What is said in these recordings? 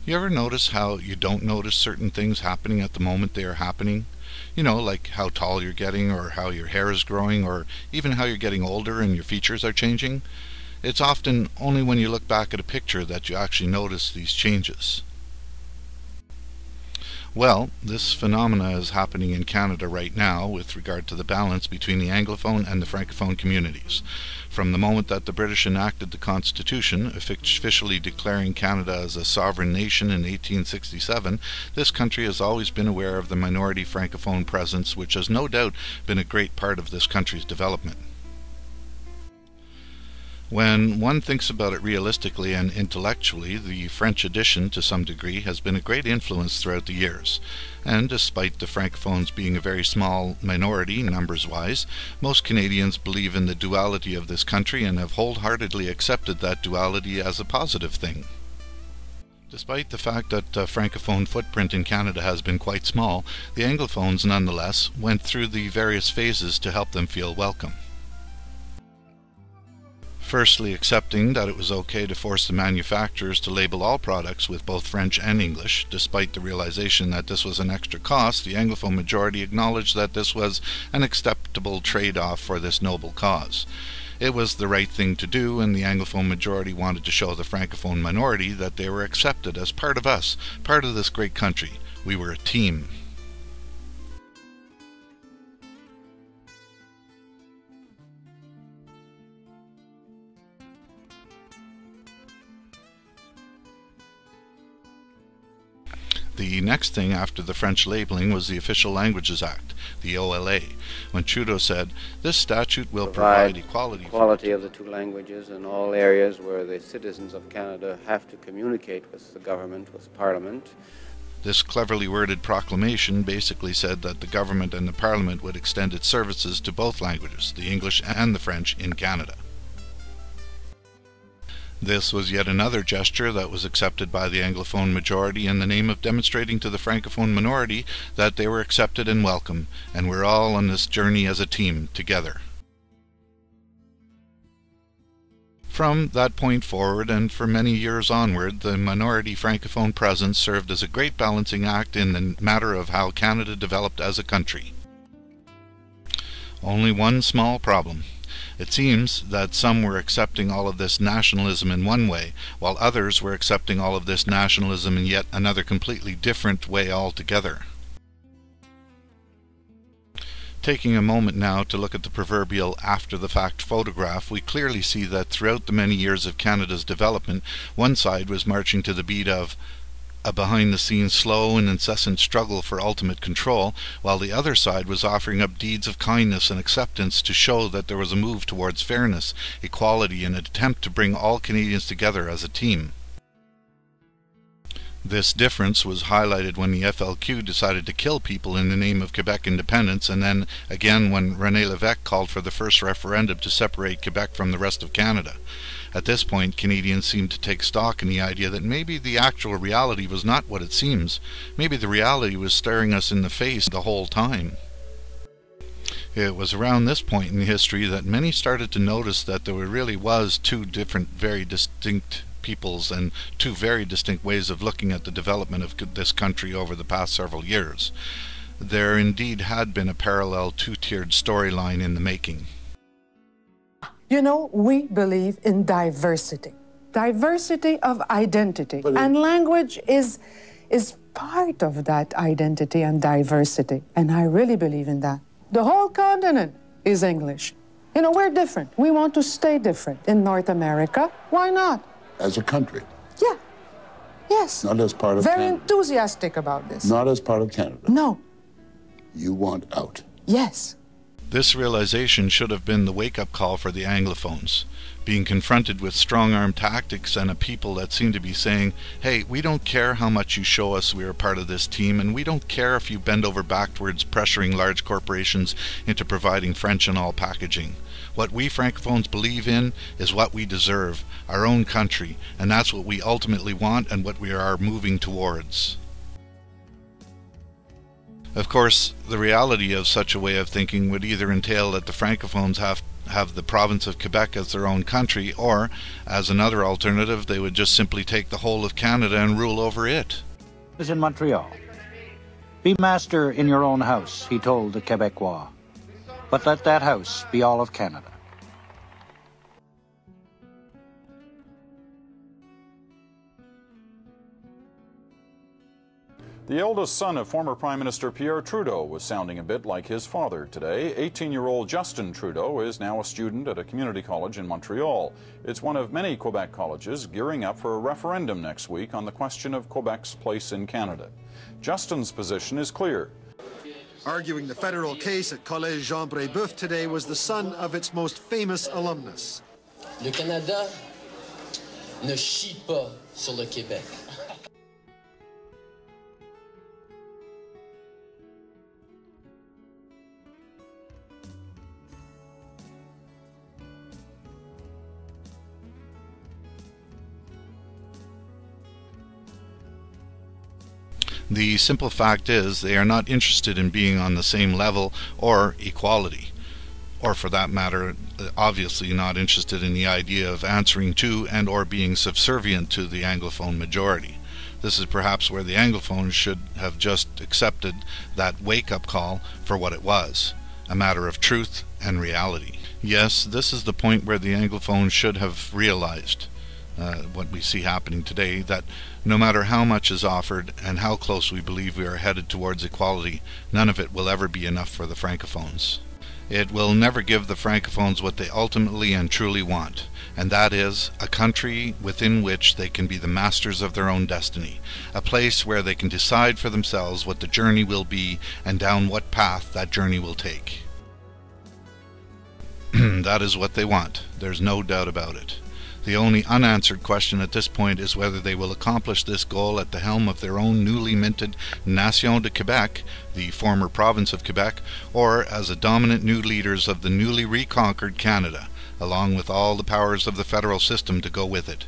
You ever notice how you don't notice certain things happening at the moment they are happening? You know, like how tall you're getting, or how your hair is growing, or even how you're getting older and your features are changing? It's often only when you look back at a picture that you actually notice these changes. Well, this phenomena is happening in Canada right now with regard to the balance between the Anglophone and the Francophone communities. From the moment that the British enacted the Constitution, officially declaring Canada as a sovereign nation in 1867, this country has always been aware of the minority Francophone presence, which has no doubt been a great part of this country's development. When one thinks about it realistically and intellectually, the French addition, to some degree, has been a great influence throughout the years. And despite the Francophones being a very small minority, numbers-wise, most Canadians believe in the duality of this country and have wholeheartedly accepted that duality as a positive thing. Despite the fact that the Francophone footprint in Canada has been quite small, the Anglophones, nonetheless, went through the various phases to help them feel welcome. Firstly, accepting that it was okay to force the manufacturers to label all products with both French and English. Despite the realization that this was an extra cost, the Anglophone majority acknowledged that this was an acceptable trade-off for this noble cause. It was the right thing to do, and the Anglophone majority wanted to show the Francophone minority that they were accepted as part of us, part of this great country. We were a team. The next thing after the French labeling was the Official Languages Act, the OLA, when Trudeau said, "This statute will provide equality of the two languages in all areas where the citizens of Canada have to communicate with the government, with Parliament." This cleverly worded proclamation basically said that the government and the Parliament would extend its services to both languages, the English and the French, in Canada. This was yet another gesture that was accepted by the Anglophone majority in the name of demonstrating to the Francophone minority that they were accepted and welcome, and we're all on this journey as a team, together. From that point forward, and for many years onward, the minority Francophone presence served as a great balancing act in the matter of how Canada developed as a country. Only one small problem. It seems that some were accepting all of this nationalism in one way, while others were accepting all of this nationalism in yet another completely different way altogether. Taking a moment now to look at the proverbial after-the-fact photograph, we clearly see that throughout the many years of Canada's development, one side was marching to the beat of a behind-the-scenes slow and incessant struggle for ultimate control, while the other side was offering up deeds of kindness and acceptance to show that there was a move towards fairness, equality, and an attempt to bring all Canadians together as a team. This difference was highlighted when the FLQ decided to kill people in the name of Quebec independence, and then again when René Lévesque called for the first referendum to separate Quebec from the rest of Canada. At this point, Canadians seemed to take stock in the idea that maybe the actual reality was not what it seems. Maybe the reality was staring us in the face the whole time. It was around this point in history that many started to notice that there really was two different, very distinct peoples and two very distinct ways of looking at the development of this country over the past several years. There indeed had been a parallel two-tiered storyline in the making. You know, we believe in diversity. Diversity of identity. And language is part of that identity and diversity. And I really believe in that. The whole continent is English. You know, we're different. We want to stay different. In North America, why not? As a country? Yeah. Yes. Not as part of Very Canada? enthusiastic about this. Not as part of Canada? No. You want out? Yes. This realization should have been the wake-up call for the Anglophones, being confronted with strong-arm tactics and a people that seem to be saying, "Hey, we don't care how much you show us we are part of this team, and we don't care if you bend over backwards pressuring large corporations into providing French and all packaging. What we Francophones believe in is what we deserve, our own country, and that's what we ultimately want and what we are moving towards." Of course, the reality of such a way of thinking would either entail that the Francophones have have the province of Quebec as their own country, or, as another alternative, they would just simply take the whole of Canada and rule over it. Is in Montreal. Be master in your own house, he told the Quebecois, but let that house be all of Canada. The eldest son of former Prime Minister Pierre Trudeau was sounding a bit like his father today. 18-year-old Justin Trudeau is now a student at a community college in Montreal. It's one of many Quebec colleges gearing up for a referendum next week on the question of Quebec's place in Canada. Justin's position is clear. Arguing the federal case at Collège Jean Brébeuf today was the son of its most famous alumnus. Le Canada ne chie pas sur le Québec. The simple fact is they are not interested in being on the same level or equality, or for that matter, obviously not interested in the idea of answering to and or being subservient to the Anglophone majority. This is perhaps where the Anglophones should have just accepted that wake-up call for what it was, a matter of truth and reality. Yes, this is the point where the Anglophones should have realized what we see happening today, that no matter how much is offered and how close we believe we are headed towards equality, none of it will ever be enough for the Francophones. It will never give the Francophones what they ultimately and truly want, and that is a country within which they can be the masters of their own destiny, a place where they can decide for themselves what the journey will be and down what path that journey will take. That is what they want. There's no doubt about it. The only unanswered question at this point is whether they will accomplish this goal at the helm of their own newly minted Nation de Quebec, the former province of Quebec, or as the dominant new leaders of the newly reconquered Canada, along with all the powers of the federal system to go with it.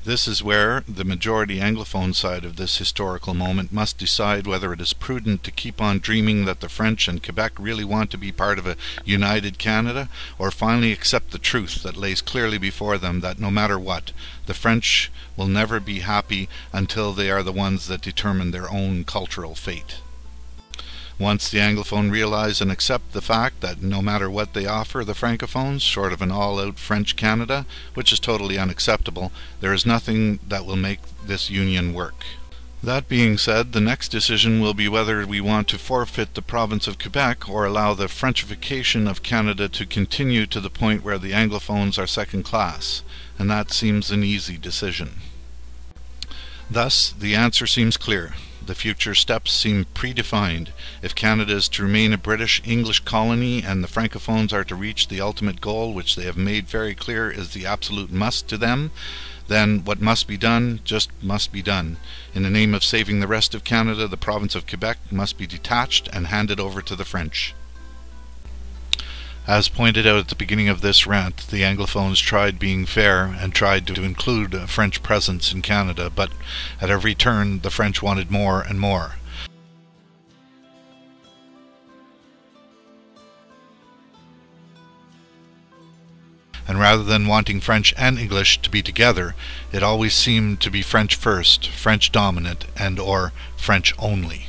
This is where the majority Anglophone side of this historical moment must decide whether it is prudent to keep on dreaming that the French and Quebec really want to be part of a united Canada, or finally accept the truth that lays clearly before them that no matter what, the French will never be happy until they are the ones that determine their own cultural fate. Once the Anglophone realize and accept the fact that no matter what they offer the Francophones, short of an all-out French Canada, which is totally unacceptable, there is nothing that will make this union work. That being said, the next decision will be whether we want to forfeit the province of Quebec or allow the Frenchification of Canada to continue to the point where the Anglophones are second class, and that seems an easy decision. Thus, the answer seems clear. The future steps seem predefined. If Canada is to remain a British-English colony and the Francophones are to reach the ultimate goal, which they have made very clear is the absolute must to them, then what must be done just must be done. In the name of saving the rest of Canada, the province of Quebec must be detached and handed over to the French. As pointed out at the beginning of this rant, the Anglophones tried being fair and tried to include a French presence in Canada, but at every turn the French wanted more and more. And rather than wanting French and English to be together, it always seemed to be French first, French dominant, and or French only.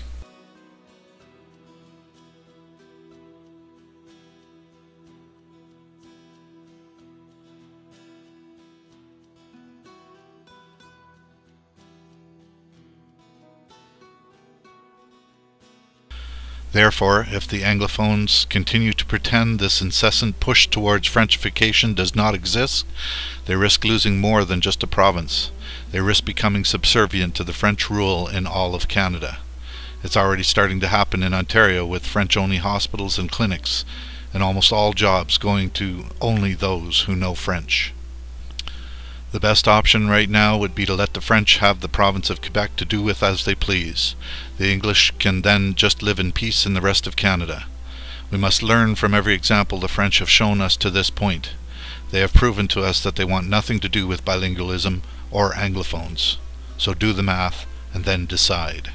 Therefore, if the Anglophones continue to pretend this incessant push towards Frenchification does not exist, they risk losing more than just a province. They risk becoming subservient to the French rule in all of Canada. It's already starting to happen in Ontario with French-only hospitals and clinics, and almost all jobs going to only those who know French. The best option right now would be to let the French have the province of Quebec to do with as they please. The English can then just live in peace in the rest of Canada. We must learn from every example the French have shown us to this point. They have proven to us that they want nothing to do with bilingualism or Anglophones. So do the math and then decide.